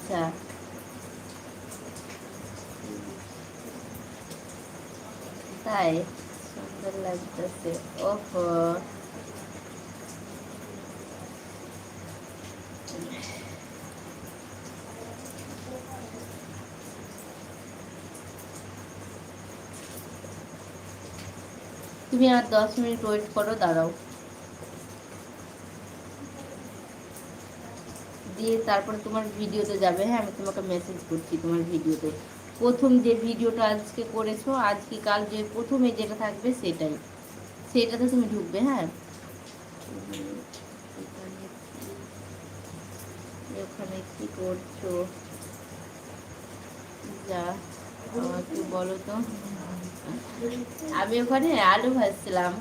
আচ্ছা, তাই সুন্দর লাগতেছে। ওহো, তুমি আর 10 মিনিট ওয়েট করো, দাঁড়াও। দিয়ে তারপরে তোমার ভিডিওতে যাবে। হ্যাঁ, আমি তোমাকে মেসেজ করছি তোমার ভিডিওতে। প্রথম যে ভিডিওটা আজকে করেছো, আজকে কাল যে প্রথমে যেটা থাকবে সেটাই, সেটাতে তুমি ঢুকবে। হ্যাঁ, ওখানে কি করছো যা আমাকে বলো তো। আমি ওখানে আলু ভাজছিলাম,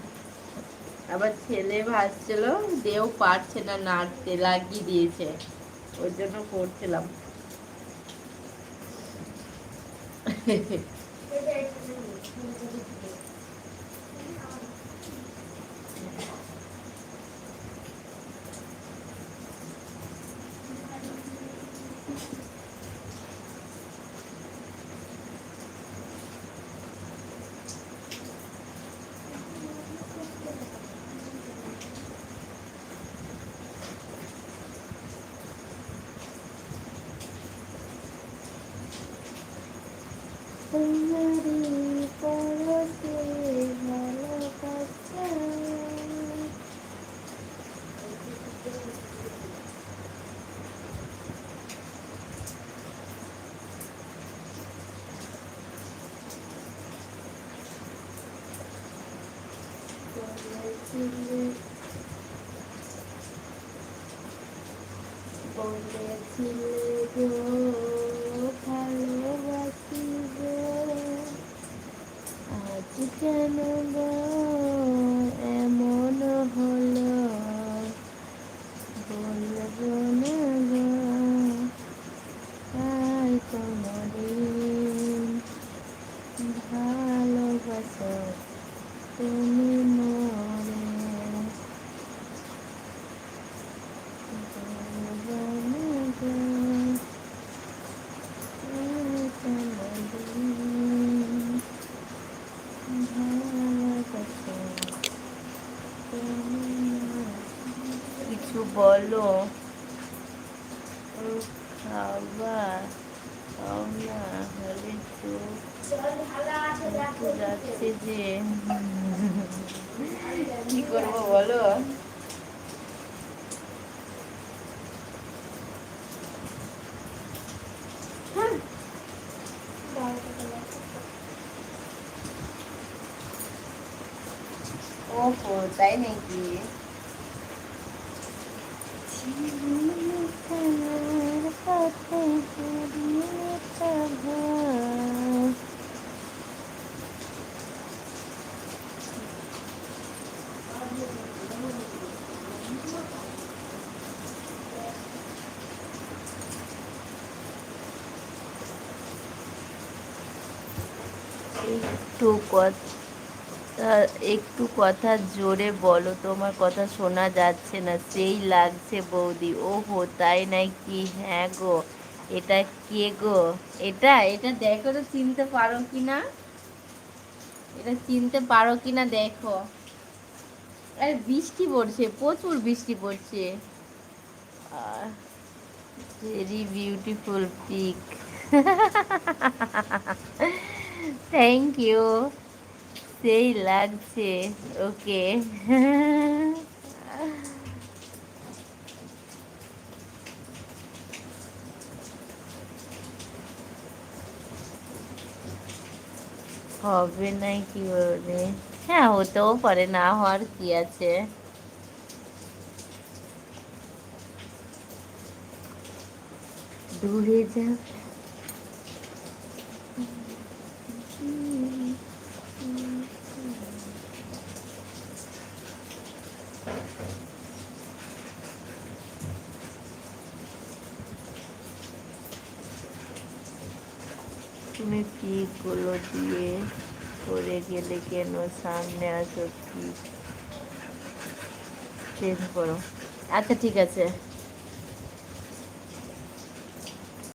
আবার ছেলে ভাজছিল, দেও পারছে না নাড়তে, লাগিয়ে দিয়েছে, ওই জন্য করছিলাম। বলেছিলে গো ভালোবাসি গো, আজ কেন গো এমন হলো, বলবো না গো তাই কোনদিন, ভালোবাসো তুমি মরে, বলবো না গো তাই কোনদিন, ভালোবাসো তুমি মরে। কিছু বলো, ও খাবার খাও না হলে চোখ যাচ্ছে যে, কি করবো বলো। ওহো, তাই নাকি? একটু কথা, একটু কথা জোরে বলো, তোমার কথা শোনা যাচ্ছে না, সেই লাগছে বৌদি। ওহো, তাই নাকি? হ্যাঁ গো, এটা কে গো? এটা এটা দেখো তো, চিনতে পারো কিনা, এটা চিনতে পারো কিনা দেখো। আরে বৃষ্টি পড়ছে, প্রচুর বৃষ্টি পড়ছে। Very beautiful peak. Thank you, সেই লাগছে। ওকে। হবে না কি বলে? হ্যাঁ, হতেও পারে, না হওয়ার কি আছে। দূরে যা। তুমি পিকগুলো দিয়ে করে গেলে কেন? সামনে আসো, কি চেঞ্জ করো। আচ্ছা ঠিক আছে।